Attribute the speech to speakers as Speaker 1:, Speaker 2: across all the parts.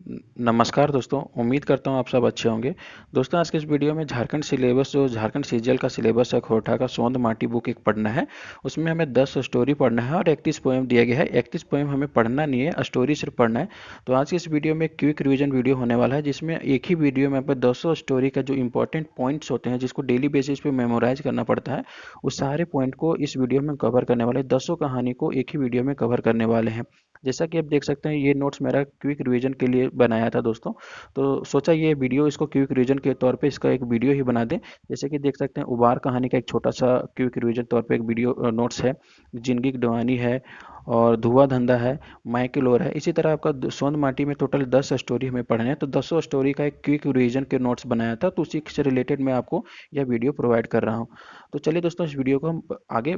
Speaker 1: नमस्कार दोस्तों, उम्मीद करता हूँ आप सब अच्छे होंगे। दोस्तों, आज के इस वीडियो में झारखंड सिलेबस जो झारखंड सीजीएल का सिलेबस है, खोरठा का सोंद माटी बुक एक पढ़ना है। उसमें हमें 10 स्टोरी पढ़ना है और 31 पोएम दिया गया है। 31 पोएम हमें पढ़ना नहीं है, स्टोरी सिर्फ पढ़ना है। तो आज की इस वीडियो में क्विक रिवीजन वीडियो होने वाला है, जिसमें एक ही वीडियो में आपको 200 स्टोरी का जो इंपॉर्टेंट पॉइंट्स होते हैं, जिसको डेली बेसिस पे मेमोराइज करना पड़ता है, उस सारे पॉइंट को इस वीडियो में कवर करने वाले हैं। 200 कहानी को एक ही वीडियो में कवर करने वाले हैं। जैसा कि आप देख सकते हैं, ये नोट्स मेरा क्विक रिवीजन के लिए बनाया था दोस्तों। तो सोचा ये वीडियो इसको क्विक रिवीजन के तौर पे इसका एक वीडियो ही बना दें। जैसे कि देख सकते हैं, उबार कहानी का एक छोटा सा क्विक रिवीजन तौर पे एक वीडियो नोट्स है। जिंदगी की दीवानी है और धुआं धंधा है, माइकल और है। इसी तरह आपका सोंद माटी में टोटल 10 स्टोरी हमें पढ़ने हैं। तो 10 स्टोरी का एक क्विक रिवीजन के नोट्स बनाया था, तो उसी से रिलेटेड मैं आपको यह वीडियो प्रोवाइड कर रहा हूँ। तो चलिए दोस्तों, इस वीडियो को हम आगे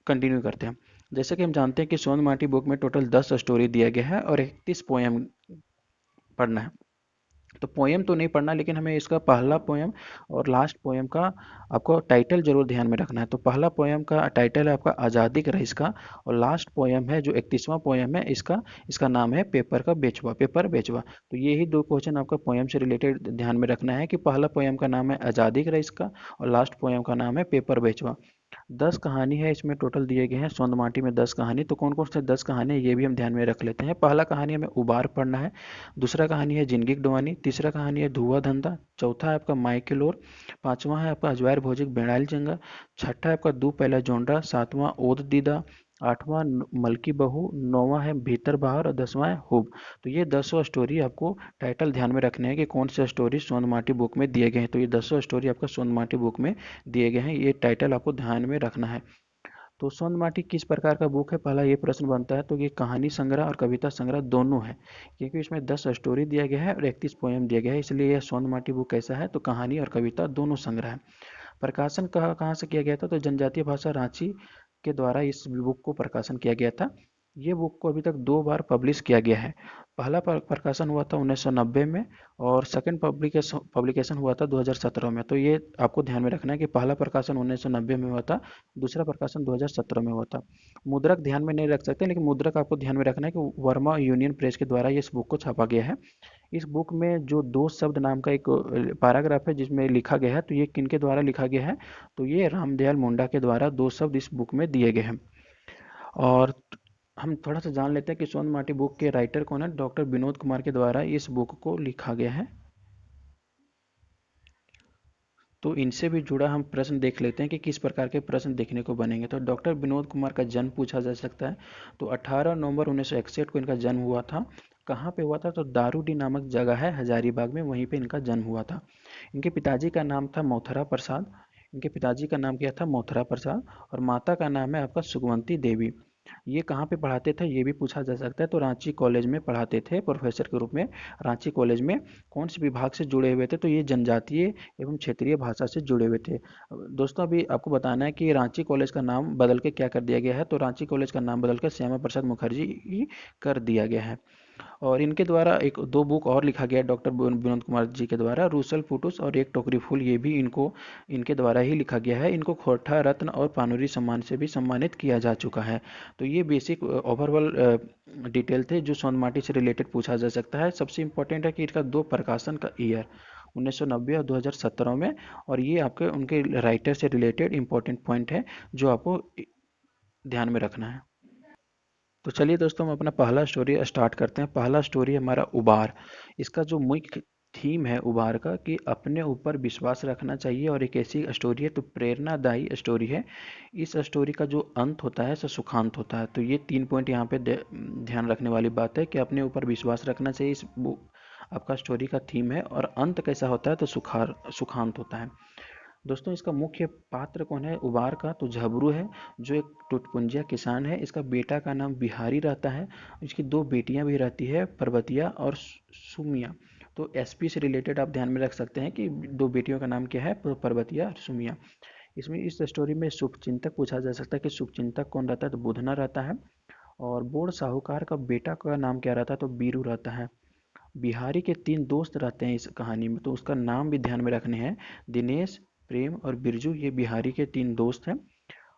Speaker 1: कंटिन्यू करते हैं। जैसे कि हम जानते हैं कि सोंद माटी बुक में टोटल 10 स्टोरी दिया गया है और 31 पोएम पढ़ना है। तो पोएम तो नहीं पढ़ना, लेकिन हमें इसका पहला पोएम और लास्ट पोएम का आपको टाइटल जरूर ध्यान में रखना है। तो पहला पोएम का टाइटल है आपका आज़ादी का रईस का, और लास्ट पोएम है जो 31वां पोएम है, इसका नाम है पेपर का बेचवा, पेपर बेचवा। तो ये ही दो क्वेश्चन आपका पोएम से रिलेटेड ध्यान में रखना है कि पहला पोएम का नाम है आज़ादी का रईस का और लास्ट पोएम का नाम है पेपर बेचवा। 10 कहानी है इसमें टोटल दिए गए हैं। सोंद माटी में 10 कहानी, तो कौन कौन से 10 कहानी है ये भी हम ध्यान में रख लेते हैं। पहला कहानी हमें उबार पढ़ना है, दूसरा कहानी है जिंदगी की डुबानी, तीसरा कहानी है धुआं धंधा, चौथा है आपका माइकेल और, पांचवा है आपका अजवायर भोजिक बेड़ाइल जंगा, छठा है आपका दू पहला जोंडा, सातवां ओद दीदा, आठवां मलकी बहू, नौवां है भीतर बाहर और 10वां है हुब। तो ये 10 स्टोरी आपको टाइटल ध्यान में रखने हैं कि कौन से स्टोरी सोंद माटी बुक में दिए गए हैं। तो ये 10 स्टोरी आपका सोंद माटी बुक में दिए गए हैं, ये टाइटल आपको ध्यान में रखना है। तो सोंद माटी किस प्रकार का बुक है, पहला ये प्रश्न बनता है। तो ये कहानी संग्रह और कविता संग्रह दोनों है, क्योंकि इसमें 10 स्टोरी दिया गया है और 31 पोएम दिया गया है, इसलिए यह सोंद माटी बुक कैसा है, तो कहानी और कविता दोनों संग्रह है। प्रकाशन कहाँ कहाँ से किया गया था, तो जनजातीय भाषा रांची के द्वारा इस बुक को प्रकाशन किया गया था। ये बुक को अभी तक 2 बार पब्लिश किया गया है। पहला प्रकाशन हुआ था 1990 में और सेकंड पब्लिकेशन पब्लिकेशन हुआ था 2017 में। तो ये आपको ध्यान में रखना है कि पहला प्रकाशन 1990 में हुआ था, दूसरा प्रकाशन 2017 में हुआ था। मुद्रक ध्यान में नहीं रख सकते, लेकिन मुद्रक आपको ध्यान में रखना है कि वर्मा यूनियन प्रेस के द्वारा ये इस बुक को छापा गया है। इस बुक में जो दो शब्द नाम का एक पैराग्राफ है जिसमें लिखा गया है, तो ये किनके द्वारा लिखा गया है, तो ये रामदयाल मुंडा के द्वारा दो शब्द इस बुक में दिए गए हैं। और हम थोड़ा सा जान लेते हैं कि सोन माटी बुक के राइटर कौन है। डॉक्टर विनोद कुमार के द्वारा इस बुक को लिखा गया है। तो इनसे भी जुड़ा हम प्रश्न देख लेते हैं कि किस प्रकार के प्रश्न देखने को बनेंगे। तो डॉक्टर विनोद कुमार का जन्म पूछा जा सकता है। तो 18 नवंबर 1961 को इनका जन्म हुआ था। कहाँ पे हुआ था, तो दारूडी नामक जगह है हजारीबाग में, वहीं पे इनका जन्म हुआ था। इनके पिताजी का नाम था मोथरा प्रसाद। इनके पिताजी का नाम क्या था, मोथरा प्रसाद। और माता का नाम है आपका सुगवंती देवी। ये कहाँ पे पढ़ाते थे, ये भी पूछा जा सकता है। तो रांची कॉलेज में पढ़ाते थे प्रोफेसर के रूप में। रांची कॉलेज में कौन से विभाग से जुड़े हुए थे, तो ये जनजातीय एवं क्षेत्रीय भाषा से जुड़े हुए थे। दोस्तों, अभी आपको बताना है कि रांची कॉलेज का नाम बदल के क्या कर दिया गया है, तो रांची कॉलेज का नाम बदल कर श्यामा प्रसाद मुखर्जी ही कर दिया गया है। और इनके द्वारा एक दो बुक और लिखा गया है डॉक्टर विनोद कुमार जी के द्वारा, रूसल फुटूस और एक टोकरी फूल। ये भी इनके द्वारा ही लिखा गया है। इनको खोरठा रत्न और पानुरी सम्मान से भी सम्मानित किया जा चुका है। तो ये बेसिक ओवरऑल डिटेल थे जो सोन माटी से रिलेटेड पूछा जा सकता है। सबसे इंपॉर्टेंट है कि इसका दो प्रकाशन का ईयर 1990 और 2017 में, और ये आपके उनके राइटर से रिलेटेड इंपॉर्टेंट पॉइंट है जो आपको ध्यान में रखना है। तो चलिए दोस्तों, हम अपना पहला स्टोरी स्टार्ट करते हैं। पहला स्टोरी हमारा उबार। इसका जो मुख्य थीम है उबार का, कि अपने ऊपर विश्वास रखना चाहिए, और एक ऐसी स्टोरी है, तो प्रेरणादायी स्टोरी है। इस स्टोरी का जो अंत होता है सो सुखांत होता है। तो ये 3 पॉइंट यहाँ पे ध्यान रखने वाली बात है कि अपने ऊपर विश्वास रखना चाहिए। आपका स्टोरी का थीम है, और अंत कैसा होता है, तो सुखांत होता है। दोस्तों, इसका मुख्य पात्र कौन है उबार का, तो झबरू है, जो एक टुटपुंजिया किसान है। इसका बेटा का नाम बिहारी रहता है। इसकी दो बेटियां भी रहती है, पर्वतिया और सुमिया। तो एसपी से रिलेटेड आप ध्यान में रख सकते हैं कि दो बेटियों का नाम क्या है, पर्वतिया और सुमिया। इसमें इस स्टोरी में शुभचिंतक पूछा जा सकता है कि शुभचिंतक कौन रहता है, तो बुधना रहता है। और बोर्ड साहूकार का बेटा का नाम क्या रहता है, तो बीरू रहता है। बिहारी के 3 दोस्त रहते हैं इस कहानी में, तो उसका नाम भी ध्यान में रखने हैं। दिनेश, प्रेम और बिरजू, ये बिहारी के 3 दोस्त हैं।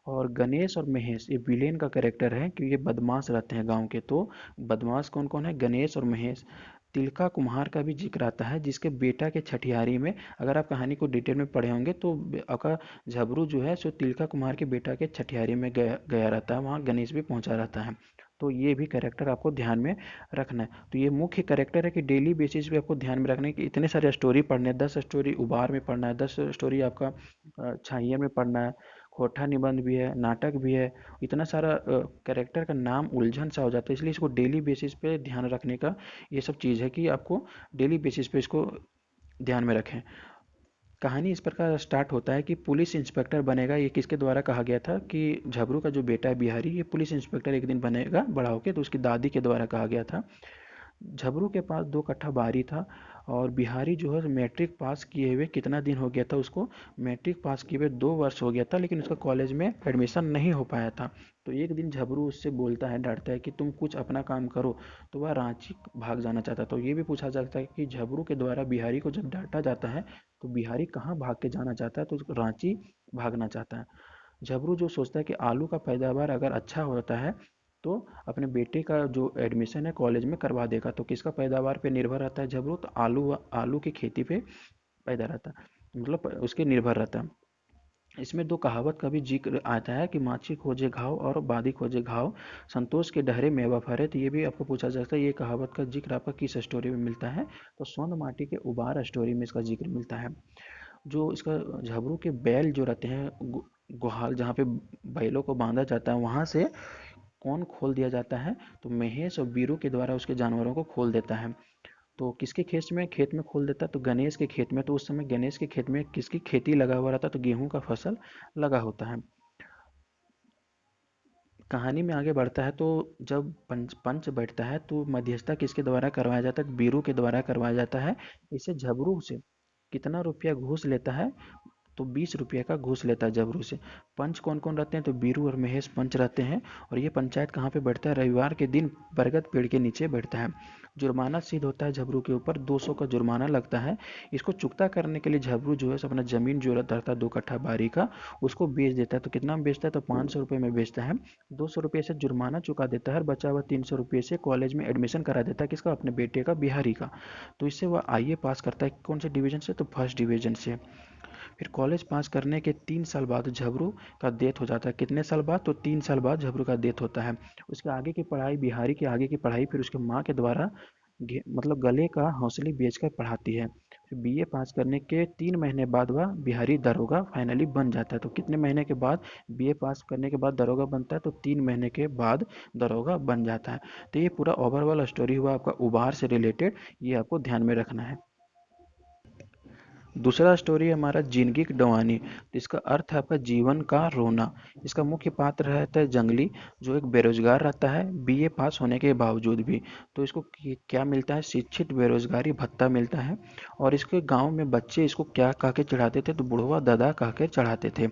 Speaker 1: और गणेश और महेश ये विलेन का कैरेक्टर है, क्योंकि ये बदमाश रहते हैं गांव के। तो बदमाश कौन कौन है? गणेश और महेश। तिलका कुम्हार का भी जिक्र आता है, जिसके बेटा के छठियारी में, अगर आप कहानी को डिटेल में पढ़े होंगे तो आपका झबरू जो है सो तिलका कुम्हार के बेटा के छठियारी में गया गया रहता है, वहाँ गणेश भी पहुँचा रहता है। तो ये भी कैरेक्टर आपको ध्यान में रखना है। तो ये मुख्य कैरेक्टर है कि डेली बेसिस पे आपको ध्यान में रखना है कि इतने सारे स्टोरी पढ़ने हैं। 10 स्टोरी उबार में पढ़ना है, 10 स्टोरी आपका छाहिया में पढ़ना है, खोटा निबंध भी है, नाटक भी है। इतना सारा कैरेक्टर का नाम उलझन सा हो जाता है, इसलिए इसको डेली बेसिस पे ध्यान रखने का ये सब चीज़ है कि आपको डेली बेसिस पे इसको ध्यान में रखें। कहानी इस प्रकार स्टार्ट होता है कि पुलिस इंस्पेक्टर बनेगा। ये किसके द्वारा कहा गया था कि झबरू का जो बेटा है बिहारी, ये पुलिस इंस्पेक्टर एक दिन बनेगा बड़ा होके, तो उसकी दादी के द्वारा कहा गया था। झबरू के पास 2 कट्ठा बारी था, और बिहारी जो है मैट्रिक पास किए हुए कितना दिन हो गया था उसको? मैट्रिक पास किए हुए 2 वर्ष हो गया था, लेकिन उसका कॉलेज में एडमिशन नहीं हो पाया था। तो एक दिन झबरू उससे बोलता है, डांटता है कि तुम कुछ अपना काम करो। तो वह रांची भाग जाना चाहता है। तो ये भी पूछा जाता है कि झबरू के द्वारा बिहारी को जब डांटा जाता है तो बिहारी कहाँ भाग के जाना चाहता है? तो रांची भागना चाहता है। झबरू जो सोचता है कि आलू का पैदावार अगर अच्छा होता है तो अपने बेटे का जो एडमिशन है कॉलेज में करवा देगा। तो किसका पैदावार पे निर्भर रहता है झबरू? तो आलू आलू की खेती पे पैदा रहता है, मतलब उसके निर्भर रहता है। इसमें 2 कहावत का भी जिक्र आता है कि माछी खोजे घाव और बादी खोजे घाव, संतोष के डहरे मेवा फरे। तो ये भी आपको पूछा जा सकता है, ये कहावत का जिक्र आपका किस स्टोरी में मिलता है? तो स्वर्ण माटी के उबार स्टोरी में इसका जिक्र मिलता है। जो इसका झबरू के बैल जो रहते हैं, गुहाल जहाँ पे बैलों को बांधा जाता है, वहाँ से कौन खोल दिया जाता है? तो महेश और बीरू के द्वारा उसके जानवरों को खोल देता है। तो किसके खेत में खोल देता है? तो गणेश के खेत में। तो उस समय गणेश के खेत में किसकी खेती लगा हुआ रहता है? तो गेहूं का फसल लगा होता है। कहानी में आगे बढ़ता है तो जब पंच पंच बैठता है तो मध्यस्थता किसके द्वारा करवाया जाता है? बीरू के द्वारा करवाया जाता है। इसे झबरू से कितना रुपया घूस लेता है? तो 20 रुपये का घूस लेता है जबरू से। पंच कौन कौन रहते हैं? तो बीरू और महेश पंच रहते हैं। और ये पंचायत कहाँ पे बैठता है? रविवार के दिन बरगद पेड़ के नीचे बैठता है। जुर्माना सिद्ध होता है झबरू के ऊपर, 200 का जुर्माना लगता है। इसको चुकता करने के लिए झबरू जो है अपना जमीन जो रहता है 2 कट्ठा बारी का, उसको बेच देता है। तो कितना में बेचता है? तो 500 रुपये में बेचता है। 200 रुपये से जुर्माना चुका देता है, और बचा हुआ 300 रुपये से कॉलेज में एडमिशन करा देता है। किसका? अपने बेटे का, बिहारी का। तो इससे वह आईए पास करता है। कौन से डिवीजन से? तो फर्स्ट डिवीजन से। फिर कॉलेज पास करने के 3 साल बाद झबरू का डेथ हो जाता है। कितने साल बाद? तो 3 साल बाद झबरू का डेथ होता है। उसके आगे की पढ़ाई, बिहारी की आगे की पढ़ाई फिर उसके माँ के द्वारा मतलब गले का हौसली बेचकर पढ़ाती है। फिर बीए पास करने के 3 महीने बाद वह बिहारी दरोगा फाइनली बन जाता है। तो कितने महीने के बाद बीए पास करने के बाद दरोगा बनता है? तो 3 महीने के बाद दरोगा बन जाता है। तो ये पूरा ओवरऑल स्टोरी हुआ आपका उबार से रिलेटेड, ये आपको ध्यान में रखना है। दूसरा स्टोरी है हमारा जिंदगी की डवानी। तो इसका अर्थ है आपका जीवन का रोना। इसका मुख्य पात्र रहता है जंगली, जो एक बेरोजगार रहता है बीए पास होने के बावजूद भी। तो इसको क्या मिलता है? शिक्षित बेरोजगारी भत्ता मिलता है। और इसके गांव में बच्चे इसको क्या कह के चढ़ाते थे? तो बुढ़वा दादा कह के चढ़ाते थे।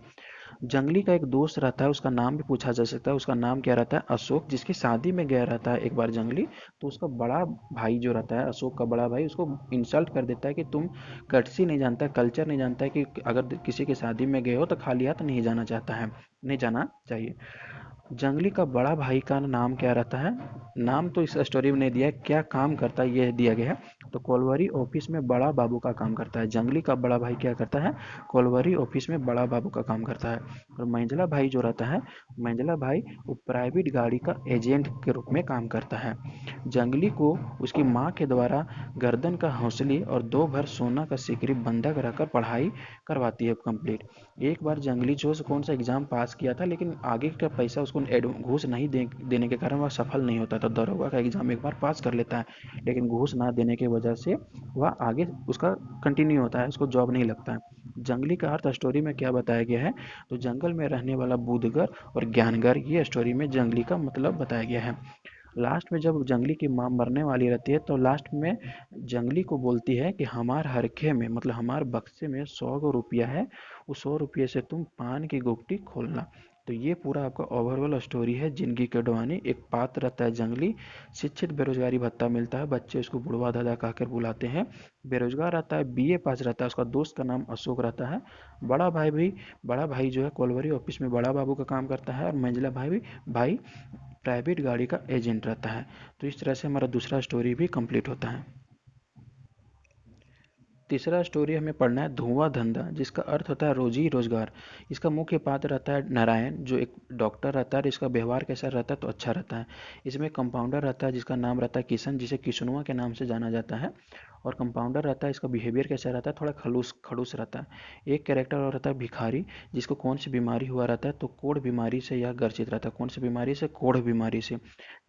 Speaker 1: जंगली का एक दोस्त रहता है, उसका नाम भी पूछा जा सकता है। उसका नाम क्या रहता है? अशोक। जिसकी शादी में गया रहता है एक बार जंगली, तो उसका बड़ा भाई जो रहता है, अशोक का बड़ा भाई, उसको इंसल्ट कर देता है कि तुम कर्टसी नहीं जानता, कल्चर नहीं जानता है कि अगर किसी की शादी में गए हो तो खाली हाथ नहीं जाना चाहता है, नहीं जाना चाहिए। जंगली का बड़ा भाई का नाम क्या रहता है? नाम तो इस स्टोरी में नहीं दिया है, क्या काम करता है ये दिया गया है। तो कोलवरी ऑफिस में बड़ा बाबू का काम करता है। जंगली का बड़ा भाई क्या करता है? कोलवरी ऑफिस में बड़ा बाबू का काम करता है। और मंझला भाई जो रहता है, मंझला भाई वो प्राइवेट गाड़ी का एजेंट के रूप में काम करता है। जंगली को उसकी माँ के द्वारा गर्दन का हौसली और 2 भर सोना का सिकरी बंधक रखकर पढ़ाई करवाती है कंप्लीट। एक बार जंगली जो कौन सा एग्जाम पास किया था, लेकिन आगे का पैसा उसको घूस नहीं देने के कारण वह सफल नहीं होता था। दरोगा का एग्जाम एक बार पास कर लेता है, लेकिन घूस ना देने की वजह से वह आगे उसका कंटिन्यू होता है, उसको जॉब नहीं लगता है। जंगली का अर्थ स्टोरी में क्या बताया गया है? तो जंगल में रहने वाला बुद्धगर और ज्ञानगर, ये स्टोरी में जंगली का मतलब बताया गया है। लास्ट में जब जंगली की माँ मरने वाली रहती है तो लास्ट में जंगली को बोलती है कि हमार हरखे में, मतलब हमार बक्से में 100 गो रुपया है, उस 100 रुपये से तुम पान की गुप्ती खोलना। तो ये पूरा आपका ओवरऑल स्टोरी है जिंदगी की डुआनी। एक पात्र रहता है जंगली, शिक्षित, बेरोजगारी भत्ता मिलता है, बच्चे उसको बुढ़वा दादा कहकर बुलाते हैं। बेरोजगार रहता है, बीए पास रहता है, उसका दोस्त का नाम अशोक रहता है। बड़ा भाई जो है कोलवरी ऑफिस में बड़ा बाबू का काम करता है, और मंझला भाई प्राइवेट गाड़ी का एजेंट रहता है। तो इस तरह से हमारा दूसरा स्टोरी भी कंप्लीट होता है। तीसरा स्टोरी हमें पढ़ना है धुआं धंधा, जिसका अर्थ होता है रोजी रोजगार। इसका मुख्य पात्र रहता है नारायण, जो एक डॉक्टर रहता है, और इसका व्यवहार कैसा रहता है तो अच्छा रहता है। इसमें कंपाउंडर रहता है जिसका नाम रहता है किशन, जिसे किशनुआ के नाम से जाना जाता है। और कंपाउंडर रहता है, इसका बिहेवियर कैसा रहता है, थोड़ा खड़ूस खड़ूस रहता है। एक कैरेक्टर और रहता है भिखारी, जिसको कौन सी बीमारी हुआ रहता है तो कोढ़ बीमारी से यह ग्रसित रहता है। कौन सी बीमारी से? कोढ़ बीमारी से।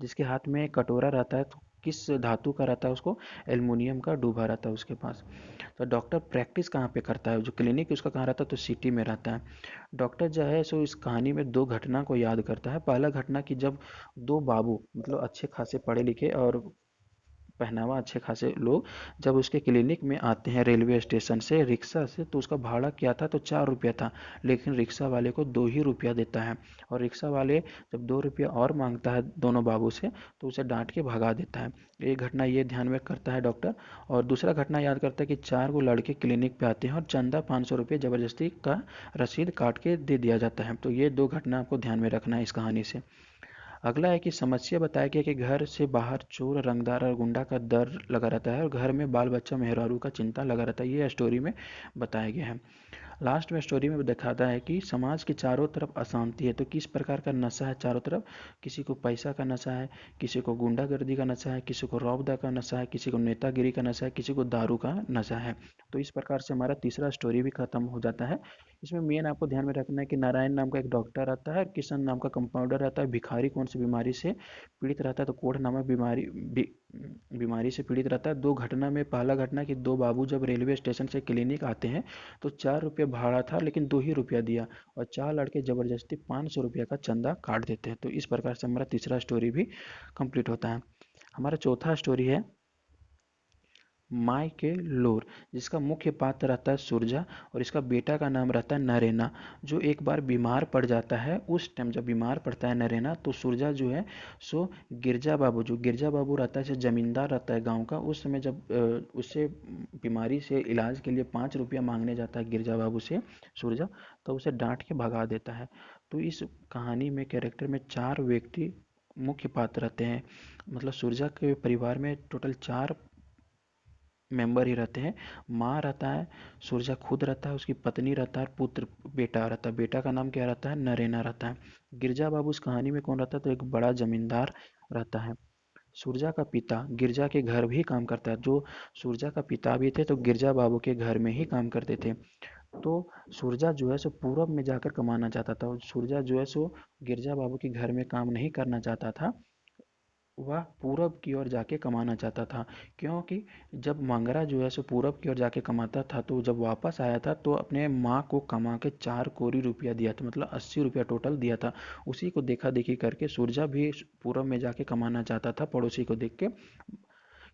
Speaker 1: जिसके हाथ में एक कटोरा रहता है, तो किस धातु का रहता है उसको? एल्युमिनियम का डूबा रहता है उसके पास। तो डॉक्टर प्रैक्टिस कहाँ पे करता है, जो क्लिनिक उसका कहाँ रहता है तो सिटी में रहता है। डॉक्टर जो है सो इस कहानी में दो घटना को याद करता है। पहला घटना कि जब दो बाबू, मतलब अच्छे खासे पढ़े लिखे और पहनावा अच्छे खासे लोग, जब उसके क्लिनिक में आते हैं रेलवे स्टेशन से रिक्शा से, तो उसका भाड़ा क्या था तो 4 रुपया था। लेकिन रिक्शा वाले को 2 ही रुपया देता है। और रिक्शा वाले जब 2 रुपया और मांगता है दोनों बाबू से, तो उसे डांट के भगा देता है। एक घटना ये ध्यान में करता है डॉक्टर। और दूसरा घटना याद करता है कि 4 गो लड़के क्लिनिक पे आते हैं और चंदा 500 रुपये ज़बरदस्ती का रसीद काट के दे दिया जाता है। तो ये दो घटना आपको ध्यान में रखना है इस कहानी से। अगला है कि समस्या बताया गया कि घर से बाहर चोर, रंगदार और गुंडा का डर लगा रहता है, और घर में बाल बच्चा मेहरारू का चिंता लगा रहता है। ये स्टोरी में बताया गया है। लास्ट में स्टोरी में दिखाता है कि समाज के चारों तरफ अशांति है, तो किस प्रकार का नशा है चारों तरफ। किसी को पैसा का नशा है, किसी को गुंडागर्दी का नशा है, किसी को रौबदा का नशा है, किसी को नेतागिरी का नशा है, किसी को दारू का नशा है। तो इस प्रकार से हमारा तीसरा स्टोरी भी खत्म हो जाता है। इसमें मेन आपको ध्यान में रखना है कि नारायण नाम का एक डॉक्टर आता है, किशन नाम का कंपाउंडर रहता है, भिखारी कौन सी बीमारी से पीड़ित रहता है तो कोढ़ नामक बीमारी से पीड़ित रहता है। दो घटना में, पहला घटना कि दो बाबू जब रेलवे स्टेशन से क्लिनिक आते हैं, तो 4 रुपये भाड़ा था लेकिन 2 ही रुपया दिया, और 4 लड़के ज़बरदस्ती 500 रुपये का चंदा काट देते हैं। तो इस प्रकार से हमारा तीसरा स्टोरी भी कंप्लीट होता है। हमारा चौथा स्टोरी है माई के लोर, जिसका मुख्य पात्र रहता है सुरजा, और इसका बेटा का नाम रहता है नरेना, जो एक बार बीमार पड़ जाता है। उस टाइम जब बीमार पड़ता है नरेना, तो सुरजा जो है सो गिरजा बाबू रहता है, जो जमींदार रहता है गांव का, उस समय जब उससे बीमारी से इलाज के लिए 5 रुपया मांगने जाता है गिरजा बाबू से सुरजा, तो उसे डांट के भगा देता है। तो इस कहानी में कैरेक्टर में 4 व्यक्ति मुख्य पात्र रहते हैं। मतलब सुरजा के परिवार में टोटल 4 मेंबर ही रहते हैं। माँ रहता है, सुरजा खुद रहता है, उसकी पत्नी रहता है, पुत्र बेटा रहता है। बेटा का नाम क्या रहता है? नरेना रहता है। गिरजा बाबू इस कहानी में कौन रहता है तो एक बड़ा जमींदार रहता है। सुरजा का पिता गिरजा के घर भी काम करता है। जो सुरजा का पिता भी थे तो गिरजा बाबू के घर में ही काम करते थे। तो सुरजा जो है सो पूरब में जाकर कमाना चाहता था, और सुरजा जो है सो गिरजा बाबू के घर में काम नहीं करना चाहता था, वह पूरब की ओर जाके कमाना चाहता था। क्योंकि जब मंगरा जो है सो पूरब की ओर जाके कमाता था, तो जब वापस आया था तो अपने माँ को कमा के 4 कोरी रुपया दिया था, मतलब 80 रुपया टोटल दिया था। उसी को देखा देखी करके सुरजा भी पूरब में जाके कमाना चाहता था, पड़ोसी को देख के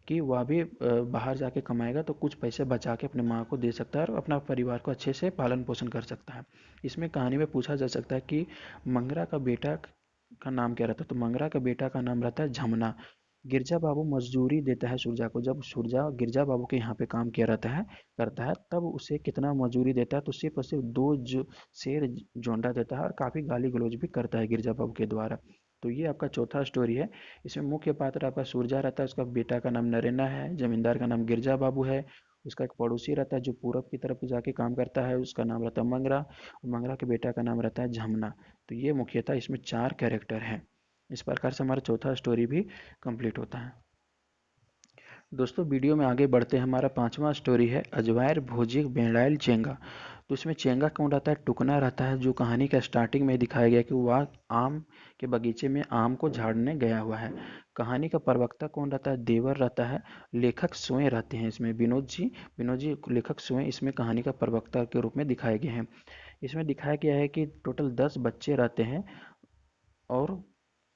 Speaker 1: कि वह भी बाहर जाके कमाएगा तो कुछ पैसे बचा के अपने माँ को दे सकता है और अपना परिवार को अच्छे से पालन पोषण कर सकता है। इसमें कहानी में पूछा जा सकता है कि मंगरा का बेटा का नाम क्या रहता है, तो मंगरा का बेटा का नाम रहता है झमना। गिरजा बाबू मजदूरी देता है सुरजा को। जब सुरजा गिरजा बाबू के यहाँ पे काम किया रहता है करता है, तब उसे कितना मजदूरी देता है तो सिर्फ और सिर्फ दो शेर जोंडा देता है, और काफ़ी गाली गलौज भी करता है गिरजा बाबू के द्वारा। तो ये आपका चौथा स्टोरी है। इसमें मुख्य पात्र आपका सुरजा रहता है, उसका बेटा का नाम नरेना है, जमींदार का नाम गिरजा बाबू है। उसका एक पड़ोसी रहता है जो पूरब की तरफ जाके काम करता है, उसका नाम रहता है मंगरा, और मंगरा के बेटा का नाम रहता है झमना। तो ये मुख्यतः इसमें 4 कैरेक्टर हैं। इस प्रकार से हमारा चौथा स्टोरी भी कंप्लीट होता है। दोस्तों वीडियो में आगे बढ़ते हैं। हमारा पांचवा स्टोरी है अजवायर भोजी बेड़ाइल चेंगा। तो इसमें चेंगा कौन रहता है? टुकना रहता है, जो कहानी का स्टार्टिंग में दिखाया गया कि वह आम के बगीचे में आम को झाड़ने गया हुआ है। कहानी का प्रवक्ता कौन रहता है? देवर रहता है। लेखक स्वयं रहते हैं इसमें, विनोद जी लेखक स्वयं इसमें कहानी का प्रवक्ता के रूप में दिखाए गए हैं। इसमें दिखाया गया है कि टोटल 10 बच्चे रहते हैं, और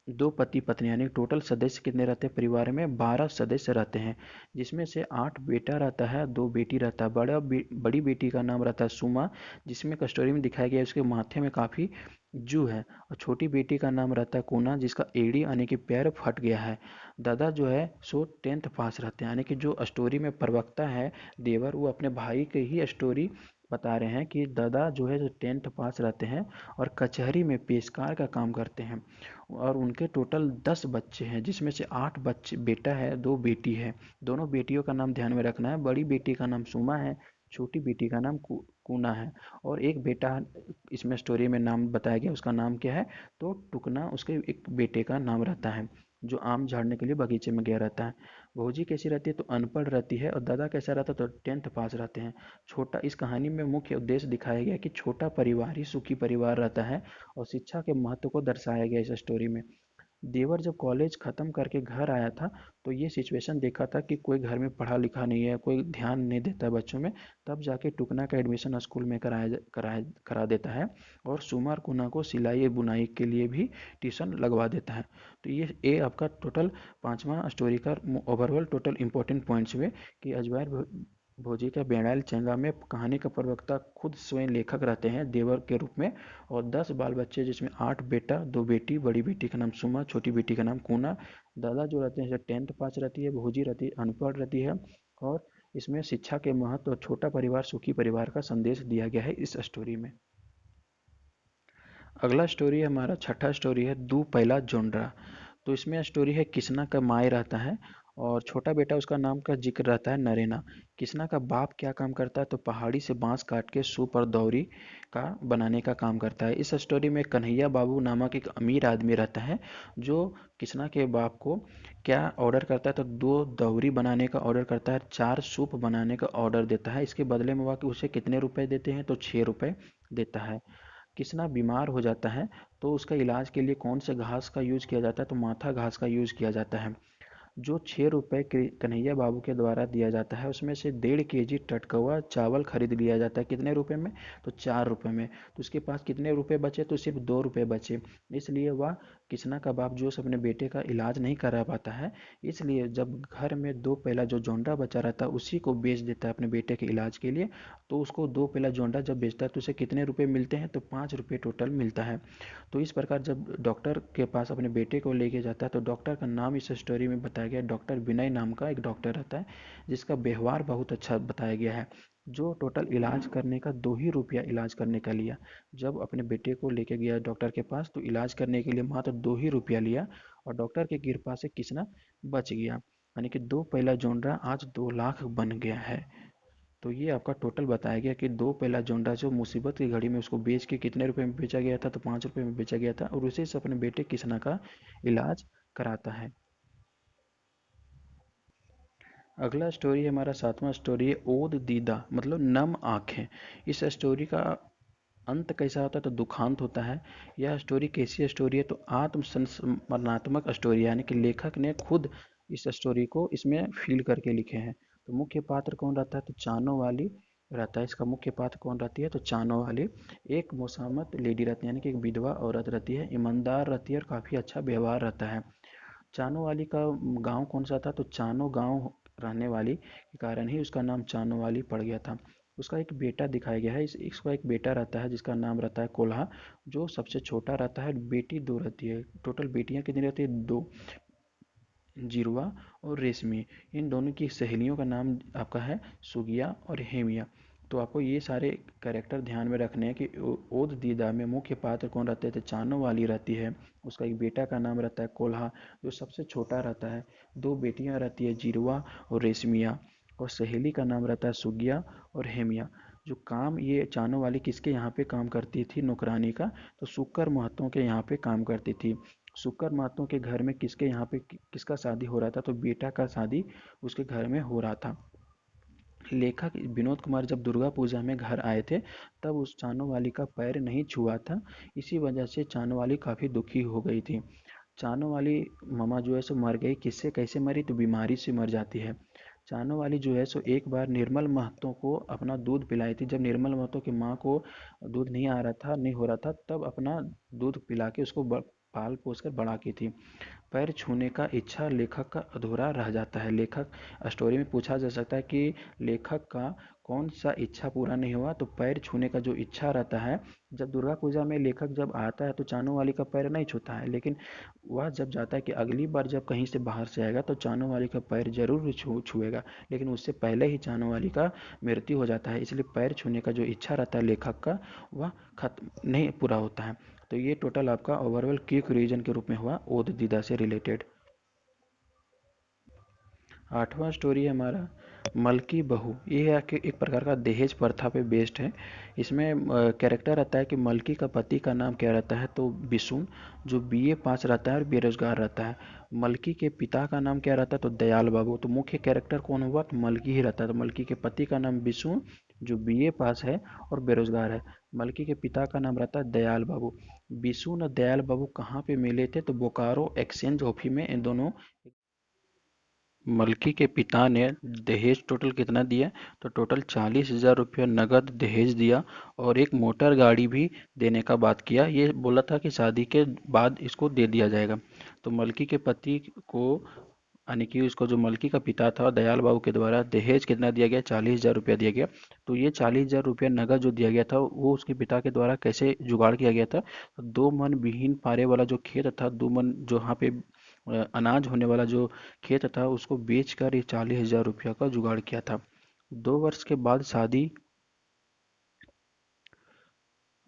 Speaker 1: दो पति पत्नी, यानी टोटल सदस्य कितने रहते हैं परिवार में? 12 सदस्य रहते हैं, जिसमें से 8 बेटा रहता है, 2 बेटी रहता है। बड़ी बेटी का नाम रहता है सुमा, जिसमें स्टोरी में दिखाया गया है उसके माथे में काफ़ी जू है। और छोटी बेटी का नाम रहता है कूना, जिसका एड़ी यानी कि पैर फट गया है। दादा जो है सो 10th पास रहते हैं, यानी कि जो स्टोरी में प्रवक्ता है देवर, वो अपने भाई के ही स्टोरी बता रहे हैं कि दादा जो है 10th पास रहते हैं और कचहरी में पेशकार का काम करते हैं। और उनके टोटल 10 बच्चे हैं, जिसमें से 8 बच्चे बेटा है, 2 बेटी है। दोनों बेटियों का नाम ध्यान में रखना है। बड़ी बेटी का नाम सुमा है, छोटी बेटी का नाम कूना है। और एक बेटा इसमें स्टोरी में नाम बताया गया, उसका नाम क्या है, तो टुकना उसके एक बेटे का नाम रहता है, जो आम झाड़ने के लिए बगीचे में गया रहता है। भौजी कैसी रहती है, तो अनपढ़ रहती है। और दादा कैसा रहता है, तो 10th पास रहते हैं। छोटा इस कहानी में मुख्य उद्देश्य दिखाया गया कि छोटा परिवार ही सुखी परिवार रहता है, और शिक्षा के महत्व को दर्शाया गया इस स्टोरी में। देवर जब कॉलेज ख़त्म करके घर आया था, तो ये सिचुएशन देखा था कि कोई घर में पढ़ा लिखा नहीं है, कोई ध्यान नहीं देता है बच्चों में। तब जाके टुकना का एडमिशन स्कूल में करा देता है। और सुमार कुना को सिलाई बुनाई के लिए भी ट्यूशन लगवा देता है। तो ये आपका टोटल पांचवा स्टोरी का ओवरऑल टोटल इंपॉर्टेंट पॉइंट्स हुए कि अजवायर भोजी का बेड़ाल चंगा में कहानी का प्रवक्ता खुद स्वयं लेखक रहते हैं देवर के रूप में। और 10 बाल बच्चे, जिसमें 8 बेटा 2 बेटी, बड़ी बेटी का नाम सुमा, छोटी बेटी का नाम कूना। दादा जो रहते हैं जैसे 10th पास रहती है, भोजी रहती है अनपढ़ रहती है। और इसमें शिक्षा के महत्व और छोटा परिवार सुखी परिवार का संदेश दिया गया है इस स्टोरी में। अगला स्टोरी हमारा छठा स्टोरी है दू पहला जोंडरा। तो इसमें स्टोरी है किसना का माई रहता है, और छोटा बेटा उसका नाम का जिक्र रहता है नरेना। किसना का बाप क्या काम करता है, तो पहाड़ी से बांस काट के सूप और दौरी का बनाने का काम करता है। इस स्टोरी में कन्हैया बाबू नामक एक अमीर आदमी रहता है, जो किसना के बाप को क्या ऑर्डर करता है, तो 2 दौरी बनाने का ऑर्डर करता है, 4 सूप बनाने का ऑर्डर देता है। इसके बदले में वह उसे कितने रुपए देते हैं, तो 6 रुपए देता है। किसना बीमार हो जाता है, तो उसका इलाज के लिए कौन से घास का यूज किया जाता है, तो माथा घास का यूज किया जाता है। जो 6 रुपए कन्हैया बाबू के द्वारा दिया जाता है, उसमें से 1.5 kg टटकवा चावल खरीद लिया जाता है। कितने रुपए में, तो 4 रुपए में। तो उसके पास कितने रुपए बचे, तो सिर्फ 2 रुपए बचे। इसलिए वह किसना का बाप जो अपने बेटे का इलाज नहीं करा पाता है, इसलिए जब घर में 2 पहला जो जोंडा बचा रहता है उसी को बेच देता है अपने बेटे के इलाज के लिए। तो उसको 2 पहला जोंडा जब बेचता है तो उसे कितने रुपए मिलते हैं, तो 5 रुपए टोटल मिलता है। तो इस प्रकार जब डॉक्टर के पास अपने बेटे को लेके जाता है, तो डॉक्टर का नाम इस स्टोरी में बताया गया है, डॉक्टर विनय नाम का एक डॉक्टर रहता है, जिसका व्यवहार बहुत अच्छा बताया गया है। जो टोटल इलाज करने का 2 ही रुपया इलाज करने का लिया। जब अपने बेटे को लेके गया डॉक्टर के पास, तो इलाज करने के लिए मात्र 2 ही रुपया लिया, और डॉक्टर की कृपा से किसना बच गया। यानी कि 2 पहला जोनरा आज 2 लाख बन गया है। तो ये आपका टोटल बताया गया कि 2 पहला जोंडा जो मुसीबत की घड़ी में उसको बेच के कितने रुपए में बेचा गया था, तो 5 रुपए में बेचा गया था, और उसी से अपने बेटे किसना का इलाज कराता है। अगला स्टोरी हमारा सातवां स्टोरी है ओद दीदा, मतलब नम आंखें। इस स्टोरी का अंत कैसा होता है, तो दुखांत होता है। यह स्टोरी कैसी स्टोरी है, तो आत्मसंस्मरणात्मक स्टोरी है, यानी कि लेखक ने खुद इस स्टोरी को इसमें फील करके लिखे हैं। तो मुख्य पात्र कौन रहता है, तो चानो वाली रहता है। इसका मुख्य पात्र कौन रहती है, तो चानो वाली एक मोसामत लेडी रहती है, यानी कि एक विधवा औरत रहती है, ईमानदार रहती है और काफ़ी अच्छा व्यवहार रहता है। चानो वाली का गांव कौन सा था, तो चानो गांव रहने वाली के कारण ही उसका नाम चानो वाली पड़ गया था। उसका एक बेटा दिखाया गया है, इसका एक बेटा रहता है जिसका नाम रहता है कोल्हा, जो सबसे छोटा रहता है। बेटी 2 रहती है, टोटल बेटियां कितनी रहती है, 2, जिरवा और रेशमी। इन दोनों की सहेलियों का नाम आपका है सुगिया और हेमिया। तो आपको ये सारे कैरेक्टर ध्यान में रखने हैं कि ओद दीदा में मुख्य पात्र कौन रहते थे, चानो वाली रहती है, उसका एक बेटा का नाम रहता है कोल्हा, जो सबसे छोटा रहता है। 2 बेटियां रहती है, जिरवा और रेशमिया, और सहेली का नाम रहता है सुगिया और हेमिया। जो काम ये चानो वाली किसके यहाँ पे काम करती थी, नौकरानी का, तो शुक्र महतों के यहाँ पे काम करती थी। शुक्र महतो के घर में किसके यहाँ पे किसका शादी हो रहा था, तो बेटा का शादी उसके घर में हो रहा था। लेखक विनोद कुमार जब दुर्गा पूजा में घर आए थे, तब उस चानो वाली का पैर नहीं छुआ था। इसी वजह से चानो वाली काफ़ी दुखी हो गई थी। चानो वाली मामा जो है सो मर गई। किससे कैसे मरी, तो बीमारी से मर जाती है। चानो वाली जो है सो एक बार निर्मल महतो को अपना दूध पिलाई थी। जब निर्मल महतो की माँ को दूध नहीं आ रहा था, नहीं हो रहा था, तब अपना दूध पिला के उसको पाल पोस कर बड़ा की थी। पैर छूने का इच्छा लेखक का अधूरा रह जाता है। लेखक स्टोरी में पूछा जा सकता है कि लेखक का कौन सा इच्छा पूरा नहीं हुआ, तो पैर छूने का जो इच्छा रहता है, जब दुर्गा पूजा में लेखक जब आता है तो चानू वाली का पैर नहीं छूता है, लेकिन वह जब जाता है कि अगली बार जब कहीं से बाहर से आएगा तो चानू वाली का पैर जरूर छुएगा, लेकिन उससे पहले ही चानू वाली का मृत्यु हो जाता है, इसलिए पैर छूने का जो इच्छा रहता है लेखक का, वह खत्म नहीं पूरा होता है। तो ये टोटल आपका ओवरऑल क्विक रीजन के रूप में हुआ ओद दीदा से रिलेटेड। आठवां स्टोरी है हमारा मलकी बहू। ये है कि एक प्रकार का दहेज प्रथा पे बेस्ड है। इसमें कैरेक्टर रहता है कि मलकी का पति का नाम क्या रहता है, तो बिशुन, जो बीए पास रहता है और बेरोजगार रहता है। मलकी के पिता का नाम क्या रहता है, तो दयाल बाबू। तो मुख्य कैरेक्टर कौन हुआ, तो मलकी ही रहता है। तो मलकी के पति का नाम बिशुन, जो बीए पास है और बेरोजगार है। मलकी के पिता का नाम रहता है दयाल बाबू। बिशुन और दयाल बाबू कहाँ पे मिले थे, तो बोकारो एक्सचेंज ऑफिस में इन दोनों। मल्की के पिता ने दहेज टोटल कितना दिया, तो टोटल 40,000 रुपया नगद दहेज दिया और एक मोटर गाड़ी भी देने का बात किया। ये बोला था कि शादी के बाद इसको दे दिया जाएगा। तो मल्की के पति को, यानी कि उसको जो मल्की का पिता था दयाल बाबू के द्वारा दहेज कितना दिया गया, 40,000 रुपया दिया गया। तो ये 40,000 रुपया नगद जो दिया गया था वो उसके पिता के द्वारा कैसे जुगाड़ किया गया था, तो 2 मन विहीन पारे वाला जो खेत था, 2 मन जो वहाँ पे अनाज होने वाला जो खेत था, उसको बेचकर ये 40,000 रुपया का जुगाड़ किया था। 2 वर्ष के बाद शादी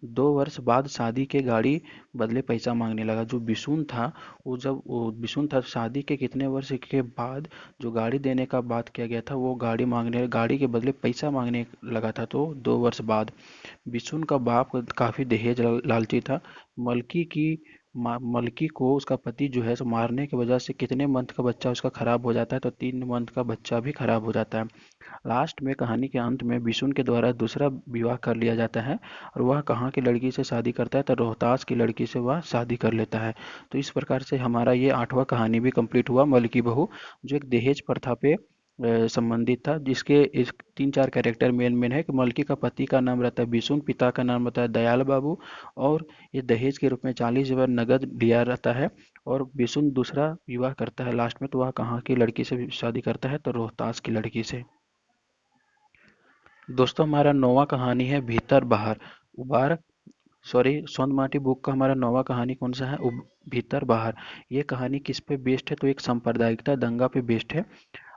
Speaker 1: 2 वर्ष बाद शादी के गाड़ी बदले पैसा मांगने लगा। जो बिशुन था, वो बिशुन था, शादी के कितने वर्ष के बाद जो गाड़ी देने का बात किया गया था, वो गाड़ी के बदले पैसा मांगने लगा था। तो 2 वर्ष बाद बिशुन का बाप काफी दहेज लालची था। मलकी की मलकी को उसका पति जो है सो मारने की वजह से कितने मंथ का बच्चा उसका खराब हो जाता है, तो 3 मंथ का बच्चा भी खराब हो जाता है। लास्ट में कहानी के अंत में बिशुन के द्वारा दूसरा विवाह कर लिया जाता है और वह कहाँ की लड़की से शादी करता है, तो रोहतास की लड़की से वह शादी कर लेता है। तो इस प्रकार से हमारा ये 8वां कहानी भी कंप्लीट हुआ, मलकी बहू, जो एक दहेज प्रथा पे संबंधित था, जिसके इस 3-4 कैरेक्टर मेन मेन है कि मलकी का पति का नाम रहता है बिशुन, पिता का नाम रहता है दयाल बाबू, और ये दहेज के रूप में 40,000 नगद लिया रहता है। और बिशुन दूसरा विवाह करता है लास्ट में, तो वह कहाँ की लड़की से शादी करता है, तो रोहतास की लड़की से। दोस्तों हमारा 9वां कहानी है भीतर बाहर। उबार सॉरी सोंद माटी बुक का हमारा 9वां कहानी कौन सा है, भीतर बाहर। ये कहानी किस पे बेस्ड है, तो एक सांप्रदायिकता दंगा पे बेस्ड है,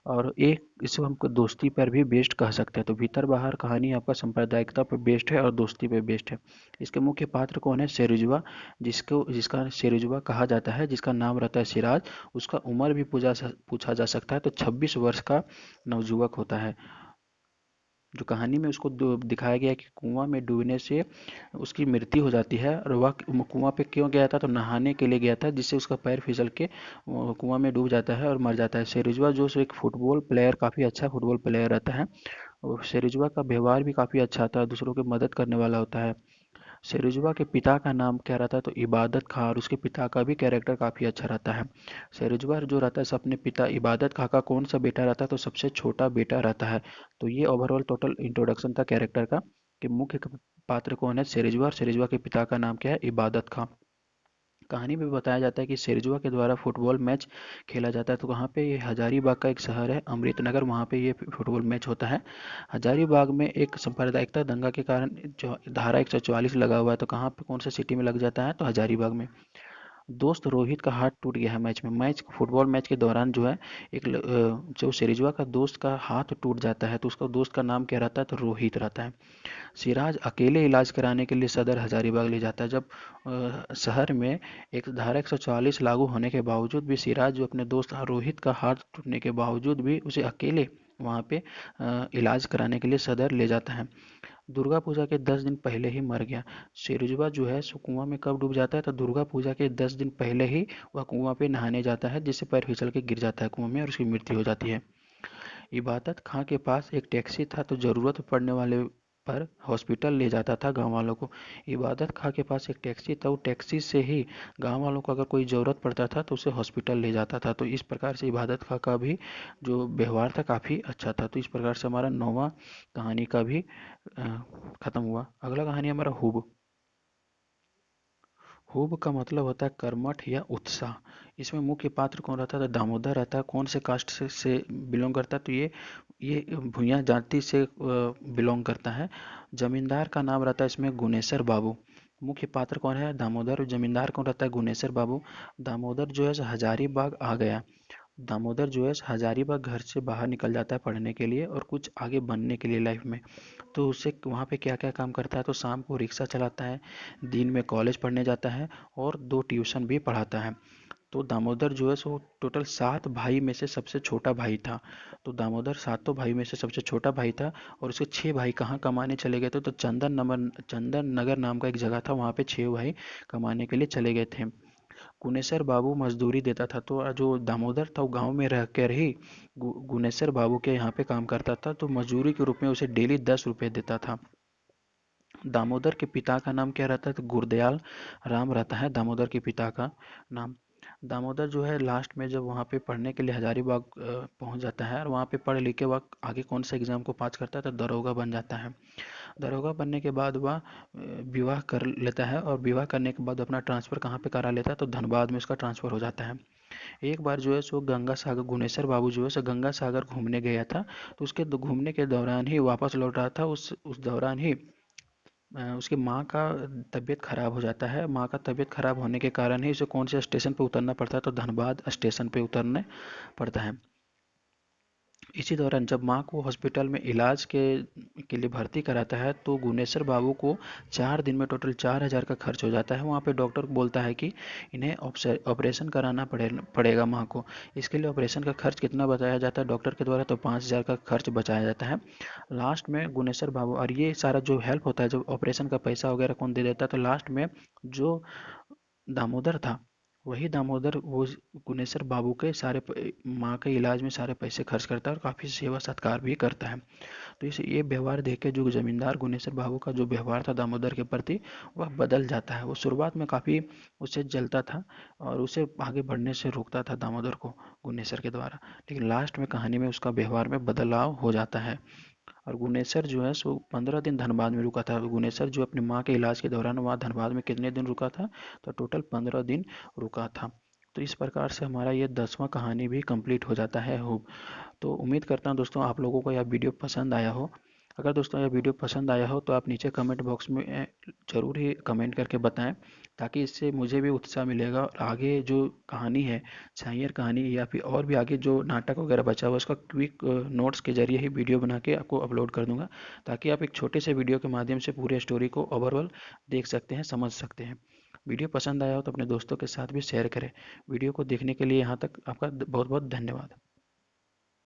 Speaker 1: और एक इसको हमको दोस्ती पर भी बेस्ड कह सकते हैं। तो भीतर बाहर कहानी आपका सांप्रदायिकता पर बेस्ड है और दोस्ती पे बेस्ड है। इसके मुख्य पात्र कौन है, शेरुजवा, जिसका शेरुजवा कहा जाता है, जिसका नाम रहता है सिराज। उसका उम्र भी पूछा जा सकता है, तो 26 वर्ष का नवजुवक होता है। जो कहानी में उसको दिखाया गया है कि कुआं में डूबने से उसकी मृत्यु हो जाती है, और वह कुआं पे क्यों गया था, तो नहाने के लिए गया था, जिससे उसका पैर फिसल के कुआं में डूब जाता है और मर जाता है। शेरिजवा जो एक फुटबॉल प्लेयर, काफ़ी अच्छा फुटबॉल प्लेयर रहता है, और शेरिजवा का व्यवहार भी काफ़ी अच्छा होता है, दूसरों की मदद करने वाला होता है। शेरुजवा के पिता का नाम क्या रहता है, तो इबादत खां, और उसके पिता का भी कैरेक्टर काफ़ी अच्छा रहता है। शेरुजवा जो रहता है सब अपने पिता इबादत खां का कौन सा बेटा रहता है, तो सबसे छोटा बेटा रहता है। तो ये ओवरऑल टोटल इंट्रोडक्शन था कैरेक्टर का, कि मुख्य पात्र कौन है, शेरुजवा, और शेरुजवा के पिता का नाम क्या है, इबादत खां। कहानी में बताया जाता है कि शेरजुआ के द्वारा फुटबॉल मैच खेला जाता है। तो वहाँ पे ये हजारीबाग का एक शहर है अमृतनगर, वहाँ पे ये फुटबॉल मैच होता है। हजारीबाग में एक सांप्रदायिकता दंगा के कारण जो धारा 144 लगा हुआ है, तो कहाँ पे कौन सा सिटी में लग जाता है, तो हजारीबाग में। दोस्त रोहित का हाथ टूट गया है मैच में, फुटबॉल मैच के दौरान जो है जो सिरिजवा का दोस्त का हाथ टूट जाता है, तो उसका दोस्त का नाम क्या रहता है, तो रोहित रहता है। सिराज अकेले इलाज कराने के लिए सदर हजारीबाग ले जाता है। जब शहर में एक धारा 144 लागू होने के बावजूद भी सिराज जो अपने दोस्त रोहित का हाथ टूटने के बावजूद भी उसे अकेले वहाँ पे इलाज कराने के लिए सदर ले जाता है। दुर्गा पूजा के 10 दिन पहले ही मर गया। शेरुजवा जो है सो कुआं में कब डूब जाता है, तो दुर्गा पूजा के 10 दिन पहले ही वह कुआं पे नहाने जाता है, जिससे पैर फिसल के गिर जाता है कुआं में और उसकी मृत्यु हो जाती है। इबादत खां के पास एक टैक्सी था, तो ज़रूरत पड़ने वाले पर हॉस्पिटल ले जाता था गांव वालों को। इबादत खां के पास एक टैक्सी था, वो टैक्सी से ही गांव वालों को अगर कोई ज़रूरत पड़ता था तो उसे हॉस्पिटल ले जाता था। तो इस प्रकार से इबादत खां का भी जो व्यवहार था काफ़ी अच्छा था। तो इस प्रकार से हमारा 9वां कहानी का भी ख़त्म हुआ। अगला कहानी हमारा हुब। हुब का मतलब होता है कर्मठ या उत्साह। इसमें मुख्य पात्र कौन रहता है? तो दामोदर रहता है। कौन से कास्ट से बिलोंग करता है? तो ये भूया जाति से बिलोंग करता है। जमींदार का नाम रहता है इसमें गुनेसर बाबू। मुख्य पात्र कौन है? दामोदर। और जमींदार कौन रहता है? गुनेसर बाबू। दामोदर जो है हजारीबाग आ गया। दामोदर जो है हजारीबाग घर से बाहर निकल जाता है पढ़ने के लिए और कुछ आगे बनने के लिए लाइफ में। तो उसे वहाँ पे क्या क्या काम करता है? तो शाम को रिक्शा चलाता है, दिन में कॉलेज पढ़ने जाता है और 2 ट्यूशन भी पढ़ाता है। तो दामोदर जो है सो टोटल 7 भाई में से सबसे छोटा भाई था। तो दामोदर सातों भाई में से सबसे छोटा भाई था। और उसके 6 भाई कहाँ कमाने चले गए थे? तो चंदन नगर नाम का एक जगह था, वहाँ पे 6 भाई कमाने के लिए चले गए थे। गुनेसर बाबू मजदूरी देता था। तो जो दामोदर था वो गांव में रह कर ही गुनेसर बाबू के यहाँ पे काम करता था। तो मजदूरी के रूप में उसे डेली 10 रुपये देता था। दामोदर के पिता का नाम क्या रहता है? तो गुरदयाल राम रहता है दामोदर के पिता का नाम। दामोदर जो है लास्ट में जब वहाँ पे पढ़ने के लिए हजारीबाग पहुँच जाता है और वहाँ पे पढ़ लिख के वह आगे कौन सा एग्जाम को पास करता है? तो दरोगा बन जाता है। दरोगा बनने के बाद वह विवाह कर लेता है और विवाह करने के बाद अपना ट्रांसफ़र कहाँ पे करा लेता है? तो धनबाद में उसका ट्रांसफ़र हो जाता है। एक बार जो है सो गंगा सागर गुनेसर बाबू जो है सो गंगा सागर घूमने गया था। तो उसके घूमने के दौरान ही वापस लौट रहा था। उस दौरान ही उसकी माँ का तबीयत खराब हो जाता है। माँ का तबीयत खराब होने के कारण ही उसे कौन से स्टेशन पे उतरना पड़ता है? तो धनबाद स्टेशन पे उतरने पड़ता है। इसी दौरान जब माँ को हॉस्पिटल में इलाज के लिए भर्ती कराता है तो गुनेसर बाबू को 4 दिन में टोटल 4,000 का खर्च हो जाता है। वहाँ पे डॉक्टर बोलता है कि इन्हें ऑपरेशन कराना पड़ेगा माँ को। इसके लिए ऑपरेशन का खर्च कितना बताया जाता है डॉक्टर के द्वारा? तो 5,000 का खर्च बचाया जाता है। लास्ट में गुनेसर बाबू और ये सारा जो हेल्प होता है, जब ऑपरेशन का पैसा वगैरह कौन दे देता है? तो लास्ट में जो दामोदर था, वही दामोदर वो गुनेसर बाबू के माँ के इलाज में सारे पैसे खर्च करता है और काफ़ी सेवा सत्कार भी करता है। तो इसे ये व्यवहार देख के जो जमींदार गुनेसर बाबू का जो व्यवहार था दामोदर के प्रति, वह बदल जाता है। वो शुरुआत में काफ़ी उससे जलता था और उसे आगे बढ़ने से रोकता था दामोदर को गुनेसर के द्वारा। लेकिन लास्ट में कहानी में उसका व्यवहार में बदलाव हो जाता है। और गुनेसर जो है सो 15 दिन धनबाद में रुका था। गुनेसर जो अपनी माँ के इलाज के दौरान वहाँ धनबाद में कितने दिन रुका था? तो टोटल 15 दिन रुका था। तो इस प्रकार से हमारा ये 10वां कहानी भी कंप्लीट हो जाता है। तो उम्मीद करता हूँ दोस्तों आप लोगों को यह वीडियो पसंद आया हो। अगर दोस्तों यह वीडियो पसंद आया हो तो आप नीचे कमेंट बॉक्स में ज़रूर ही कमेंट करके बताएं, ताकि इससे मुझे भी उत्साह मिलेगा और आगे जो कहानी है, शायर कहानी या फिर और भी आगे जो नाटक वगैरह बचा हुआ, उसका क्विक नोट्स के जरिए ही वीडियो बना के आपको अपलोड कर दूंगा, ताकि आप एक छोटे से वीडियो के माध्यम से पूरे स्टोरी को ओवरऑल देख सकते हैं, समझ सकते हैं। वीडियो पसंद आया हो तो अपने दोस्तों के साथ भी शेयर करें। वीडियो को देखने के लिए यहाँ तक आपका बहुत बहुत धन्यवाद।